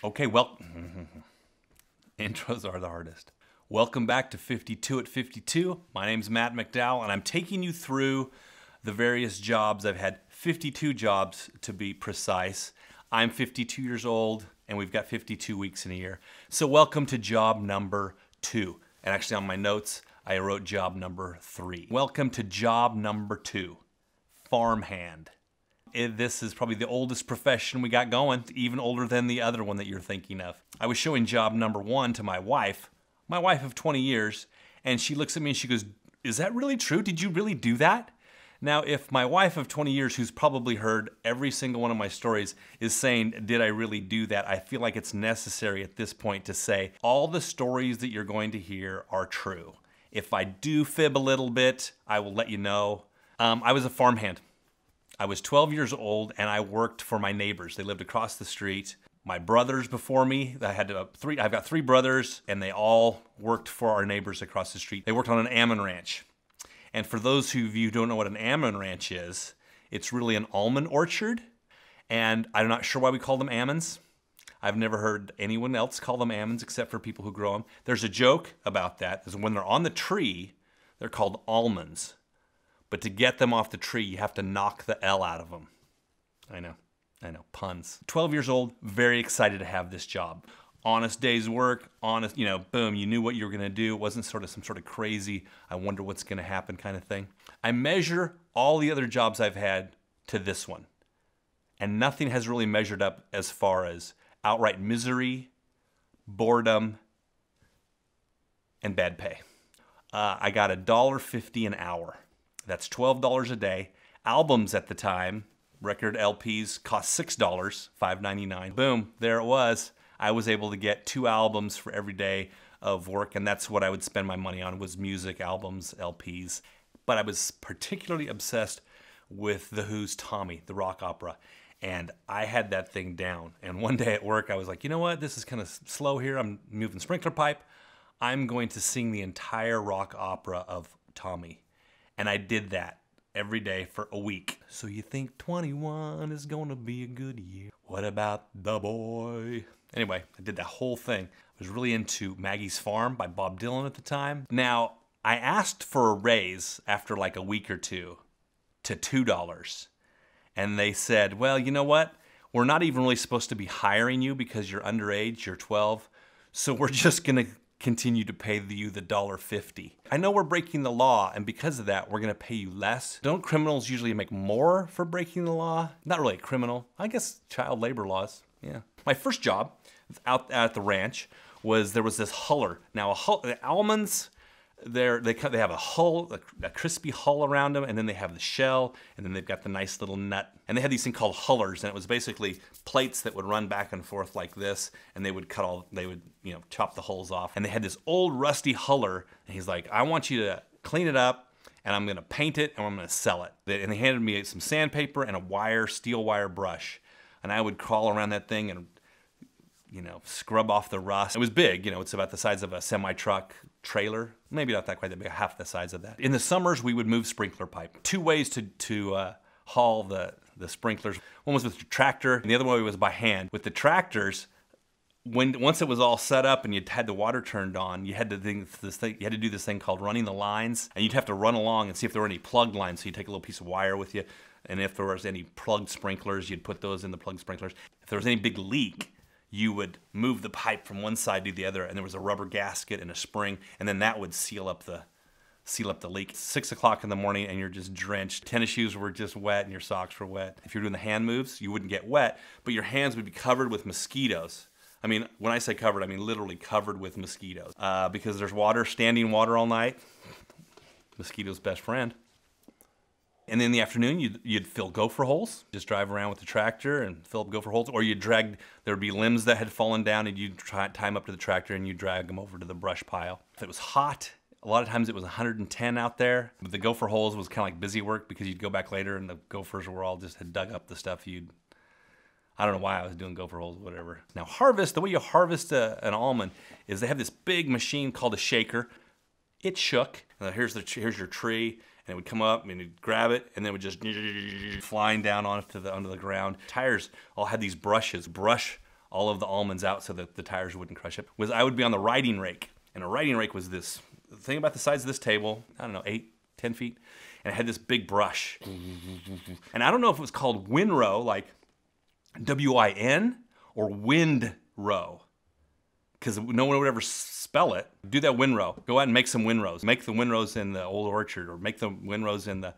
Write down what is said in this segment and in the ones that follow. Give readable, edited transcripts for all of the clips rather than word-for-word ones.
Okay, well, intros are the hardest. Welcome back to 52 at 52. My name's Matt McDowell, and I'm taking you through the various jobs. I've had 52 jobs to be precise. I'm 52 years old, and we've got 52 weeks in a year. So welcome to job number 2. And actually on my notes, I wrote job number 3. Welcome to job number 2, farmhand. This is probably the oldest profession we got going, even older than the other one that you're thinking of. I was showing job number 1 to my wife of 20 years, and she looks at me and she goes, "Is that really true? Did you really do that?" Now, if my wife of 20 years, who's probably heard every single one of my stories, is saying, "Did I really do that?" I feel like it's necessary at this point to say, all the stories that you're going to hear are true. If I do fib a little bit, I will let you know. I was a farmhand. I was 12 years old and I worked for my neighbors. They lived across the street. My brothers before me, I've got 3 brothers, and they all worked for our neighbors across the street. They worked on an almond ranch. And for those of you who don't know what an almond ranch is, it's really an almond orchard. And I'm not sure why we call them almonds. I've never heard anyone else call them almonds except for people who grow them. There's a joke about that, is when they're on the tree, they're called almonds. But to get them off the tree, you have to knock the L out of them. I know, puns. 12 years old, very excited to have this job. Honest day's work, honest, boom, you knew what you were gonna do. It wasn't some sort of crazy, I wonder what's gonna happen kind of thing. I measure all the other jobs I've had to this one. And nothing has really measured up as far as outright misery, boredom, and bad pay. I got $1.50 an hour. That's $12 a day. Albums at the time, record LPs, cost $6, $5.99. Boom, there it was. I was able to get 2 albums for every day of work, and that's what I would spend my money on, was music, albums, LPs. But I was particularly obsessed with The Who's Tommy, the rock opera. And I had that thing down. And one day at work, I was like, you know what? This is kind of slow here. I'm moving sprinkler pipe. I'm going to sing the entire rock opera of Tommy. And I did that every day for a week. So you think 21 is gonna be a good year. What about the boy? Anyway, I did that whole thing. I was really into Maggie's Farm by Bob Dylan at the time. Now, I asked for a raise after like a week or two to $2. And they said, well, you know what? We're not even really supposed to be hiring you because you're underage, you're 12. So we're just gonna continue to pay you the $1.50. I know we're breaking the law, and because of that, we're gonna pay you less. Don't criminals usually make more for breaking the law? Not really a criminal. I guess child labor laws, yeah. My first job out at the ranch was, there was this huller. Now, the almonds, they have a hull, a crispy hull around them, and then they have the shell, and then they've got the nice little nut. And they had these things called hullers, and it was basically plates that would run back and forth like this, and they would chop the hulls off. And they had this old rusty huller, and he's like, I want you to clean it up, and I'm gonna paint it, and I'm gonna sell it. And they handed me some sandpaper and a steel wire brush. And I would crawl around that thing and scrub off the rust. It was big, it's about the size of a semi-truck trailer. Maybe not that quite that big, half the size of that. In the summers, we would move sprinkler pipe. 2 ways to haul the sprinklers. One was with the tractor, and the other way was by hand. With the tractors, once it was all set up and you had the water turned on, you had to do this thing called running the lines, and you'd have to run along and see if there were any plugged lines. So you take a little piece of wire with you, and if there was any plugged sprinklers, you'd put those in the plugged sprinklers. If there was any big leak, you would move the pipe from one side to the other, and there was a rubber gasket and a spring, and then that would seal up the leak. It's 6 o'clock in the morning and you're just drenched. Tennis shoes were just wet and your socks were wet. If you're doing the hand moves, you wouldn't get wet, but your hands would be covered with mosquitoes. I mean, when I say covered, I mean literally covered with mosquitoes. Because there's water, standing water all night. Mosquito's best friend. And then in the afternoon, you'd fill gopher holes. Just drive around with the tractor and fill up gopher holes. Or there would be limbs that had fallen down, and you'd tie them up to the tractor and you'd drag them over to the brush pile. If it was hot, a lot of times it was 110 out there. But the gopher holes was kind of like busy work, because you'd go back later and the gophers were all just had dug up the stuff I don't know why I was doing gopher holes, whatever. Now the way you harvest an almond is they have this big machine called a shaker. It shook. Here's your tree. And it would come up and you'd grab it, and then it would just flying down onto the ground. Tires all had these brushes, brush all of the almonds out so that the tires wouldn't crush it, was I would be on the riding rake. And a riding rake was this thing about the size of this table, I don't know, 8, 10 feet. And it had this big brush. And I don't know if it was called windrow, like W-I-N, or windrow, because no one would ever spell it. Do that windrow. Go out and make some windrows. Make the windrows in the old orchard, or make the windrows in the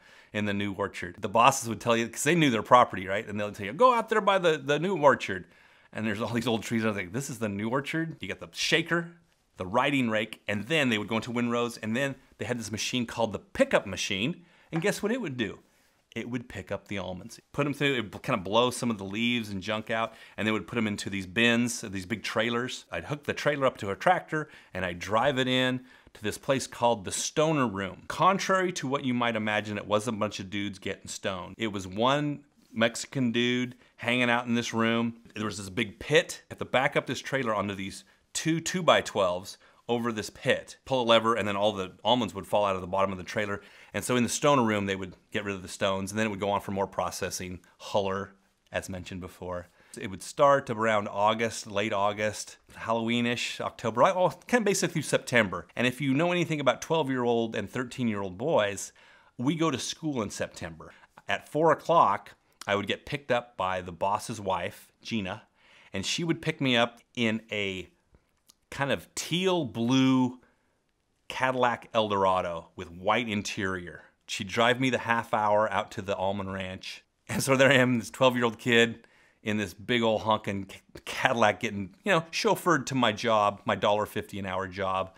new orchard. The bosses would tell you, because they knew their property, right? And they'll tell you, go out there by the new orchard. And there's all these old trees. And I was like, this is the new orchard? You got the shaker, the riding rake, and then they would go into windrows, and then they had this machine called the pickup machine, and guess what it would do? It would pick up the almonds. Put them through, it would kind of blow some of the leaves and junk out, and they would put them into these bins, these big trailers. I'd hook the trailer up to a tractor, and I'd drive it in to this place called the Stoner Room. Contrary to what you might imagine, it wasn't a bunch of dudes getting stoned. It was one Mexican dude hanging out in this room. There was this big pit. You have to back up this trailer onto these two 2x12s over this pit, pull a lever, and then all the almonds would fall out of the bottom of the trailer. And so in the stoner room, they would get rid of the stones, and then it would go on for more processing, huller, as mentioned before. It would start around August, late August, Halloween-ish, October, kind of basically through September. And if you know anything about 12-year-old and 13-year-old boys, we go to school in September. At 4 o'clock, I would get picked up by the boss's wife, Gina, and she would pick me up in a kind of teal blue Cadillac Eldorado with white interior. She'd drive me the half hour out to the almond ranch. And so there I am, this 12-year-old kid in this big old honking Cadillac getting, chauffeured to my job, my $1.50 an hour job.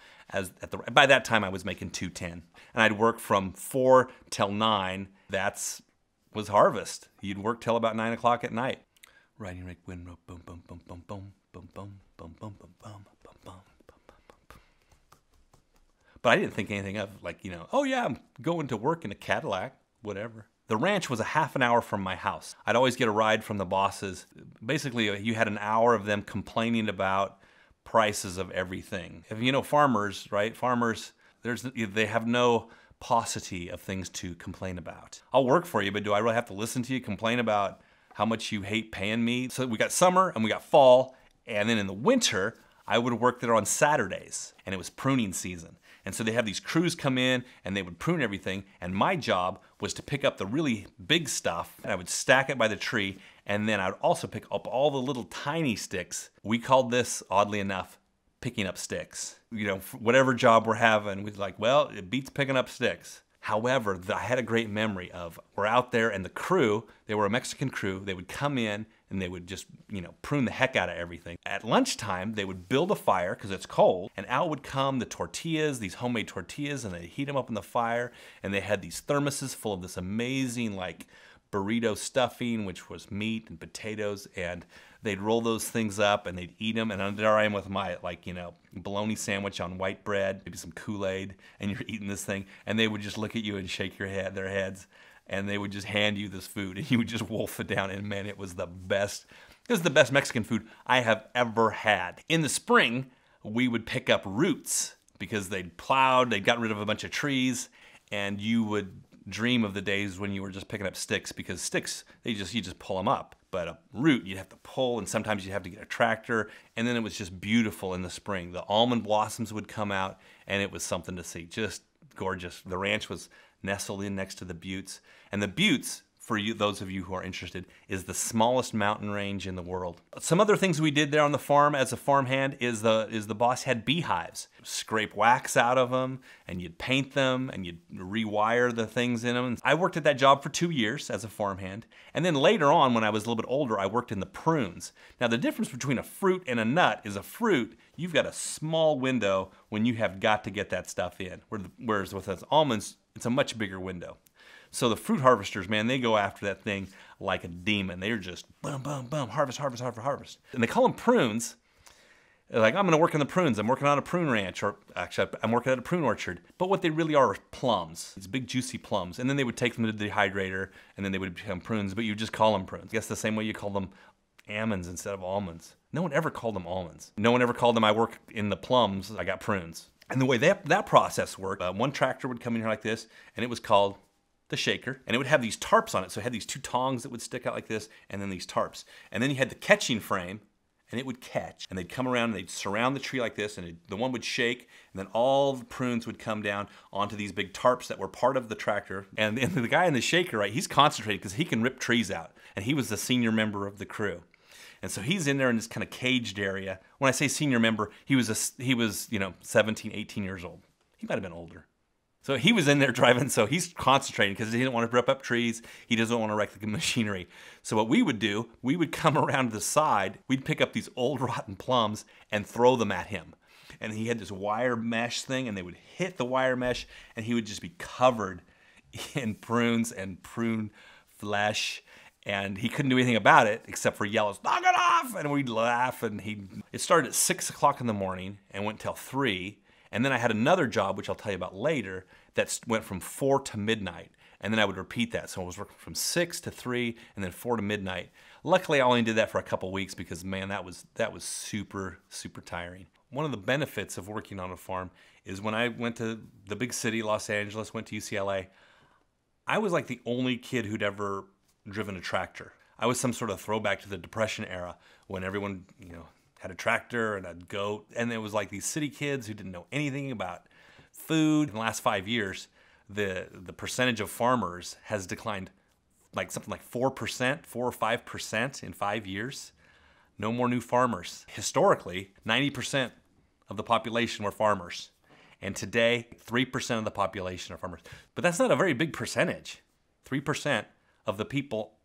By that time I was making $2.10. And I'd work from 4 till 9. Was harvest. You'd work till about 9 o'clock at night. Riding rake, windrow, boom, boom, boom, boom, boom, boom, boom, boom, boom, boom, boom. But I didn't think anything of oh yeah, I'm going to work in a Cadillac, whatever. The ranch was a half an hour from my house. I'd always get a ride from the bosses. Basically, you had an hour of them complaining about prices of everything. If farmers, right? Farmers, they have no paucity of things to complain about. I'll work for you, but do I really have to listen to you complain about how much you hate paying me? So we got summer and we got fall, and then in the winter, I would work there on Saturdays, and it was pruning season. And so they have these crews come in and they would prune everything, and my job was to pick up the really big stuff, and I would stack it by the tree, and then I would also pick up all the little tiny sticks. We called this, oddly enough, picking up sticks. Whatever job we're having, we'd like, well, it beats picking up sticks. However, I had a great memory of, we're out there and the crew, they were a Mexican crew, they would come in and they would just, prune the heck out of everything. At lunchtime, they would build a fire because it's cold, and out would come the tortillas, these homemade tortillas, and they'd heat them up in the fire, and they had these thermoses full of this amazing, burrito stuffing, which was meat and potatoes, and they'd roll those things up and they'd eat them, and there I am with my bologna sandwich on white bread, maybe some Kool-Aid, and you're eating this thing, and they would just look at you and shake their heads, and they would just hand you this food, and you would just wolf it down, and man, it was the best. It was the best Mexican food I have ever had. In the spring, we would pick up roots because they'd plowed, they'd gotten rid of a bunch of trees, and you would dream of the days when you were just picking up sticks, because sticks, you just pull them up. But a root, you'd have to pull, and sometimes you'd have to get a tractor, and then it was just beautiful in the spring. The almond blossoms would come out, and it was something to see. Just gorgeous. The ranch was nestled in next to the Buttes, and the Buttes, for you, those of you who are interested, is the smallest mountain range in the world. Some other things we did there on the farm as a farmhand is the boss had beehives. Scrape wax out of them, and you'd paint them, and you'd rewire the things in them. I worked at that job for 2 years as a farmhand, and then later on, when I was a little bit older, I worked in the prunes. Now the difference between a fruit and a nut is a fruit, you've got a small window when you have got to get that stuff in, whereas with those almonds, it's a much bigger window. So the fruit harvesters, man, they go after that thing like a demon. They're just boom, boom, boom, harvest, harvest, harvest, harvest. And they call them prunes. They're like, I'm gonna work in the prunes. I'm working on a prune ranch, or actually I'm working at a prune orchard. But what they really are plums. These big juicy plums. And then they would take them to the dehydrator, and then they would become prunes, but you just call them prunes. I guess the same way you call them almonds instead of almonds. No one ever called them almonds. No one ever called them, I work in the plums, I got prunes. And the way that process worked, one tractor would come in here like this, and it was called the shaker, and it would have these tarps on it. So it had these two tongs that would stick out like this, and then these tarps. And then you had the catching frame, and it would catch, and they'd come around and they'd surround the tree like this, and the one would shake, and then all the prunes would come down onto these big tarps that were part of the tractor. And the guy in the shaker, right, he's concentrated because he can rip trees out, and he was the senior member of the crew. And so he's in there in this kind of caged area. When I say senior member, he was 17, 18 years old. He might have been older. So he was in there driving, so he's concentrating because he didn't want to rip up trees. He doesn't want to wreck the machinery. So what we would do, we would come around to the side, we'd pick up these old rotten plums and throw them at him. And he had this wire mesh thing, and they would hit the wire mesh, and he would just be covered in prunes and prune flesh. And he couldn't do anything about it except for yell, "Knock it off!" And we'd laugh. And it started at 6 o'clock in the morning and went till 3. And then I had another job, which I'll tell you about later, that went from 4 to midnight. And then I would repeat that. So I was working from 6 to 3 and then 4 to midnight. Luckily, I only did that for a couple weeks because, man, that was super, super tiring. One of the benefits of working on a farm is when I went to the big city, Los Angeles, went to UCLA, I was like the only kid who'd ever driven a tractor. I was some sort of throwback to the Depression era when everyone, had a tractor and a goat, and it was like these city kids who didn't know anything about food. In the last 5 years, the percentage of farmers has declined like something like 4%, 4 or 5% in 5 years. No more new farmers. Historically, 90% of the population were farmers. And today, 3% of the population are farmers. But that's not a very big percentage. 3% of the people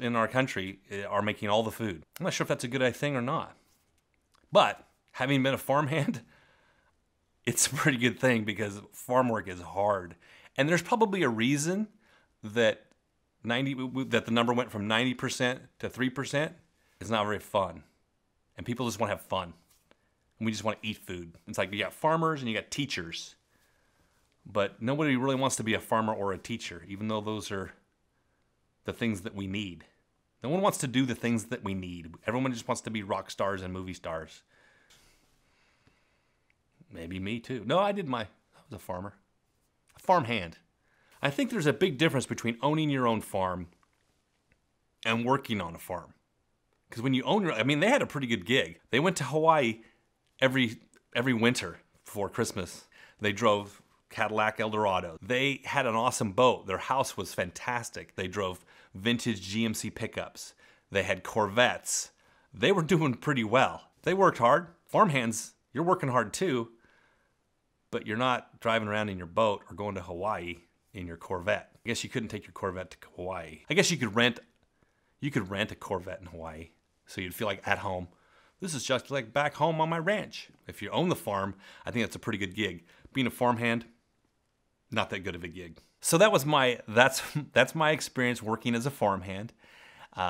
in our country are making all the food. I'm not sure if that's a good thing or not. But having been a farmhand, it's a pretty good thing because farm work is hard. And there's probably a reason that the number went from 90% to 3%. It's not very fun. And people just want to have fun. And we just want to eat food. It's like you got farmers and you got teachers. But nobody really wants to be a farmer or a teacher, even though those are the things that we need. No one wants to do the things that we need. Everyone just wants to be rock stars and movie stars. Maybe me too. No, I was a farmer. A farmhand. I think there's a big difference between owning your own farm and working on a farm. Because when you own they had a pretty good gig. They went to Hawaii every winter before Christmas. They drove Cadillac Eldorado. They had an awesome boat. Their house was fantastic. They drove vintage GMC pickups. They had Corvettes. They were doing pretty well. They worked hard. Farmhands, you're working hard too, but you're not driving around in your boat or going to Hawaii in your Corvette. I guess you couldn't take your Corvette to Hawaii. I guess you could rent a Corvette in Hawaii so you'd feel like at home. This is just like back home on my ranch. If you own the farm, I think that's a pretty good gig. Being a farmhand, not that good of a gig. So that's my experience working as a farmhand.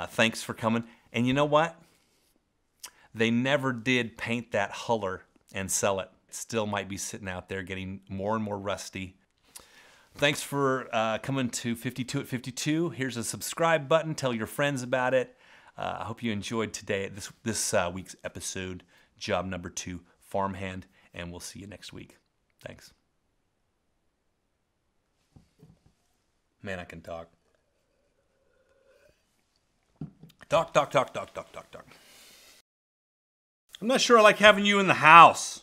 Thanks for coming. And you know what? They never did paint that huller and sell it. It still might be sitting out there getting more and more rusty. Thanks for coming to 52 at 52. Here's a subscribe button. Tell your friends about it. I hope you enjoyed this week's episode, job number 2, farmhand, and we'll see you next week. Thanks. Man, I can talk. Talk. I'm not sure I like having you in the house.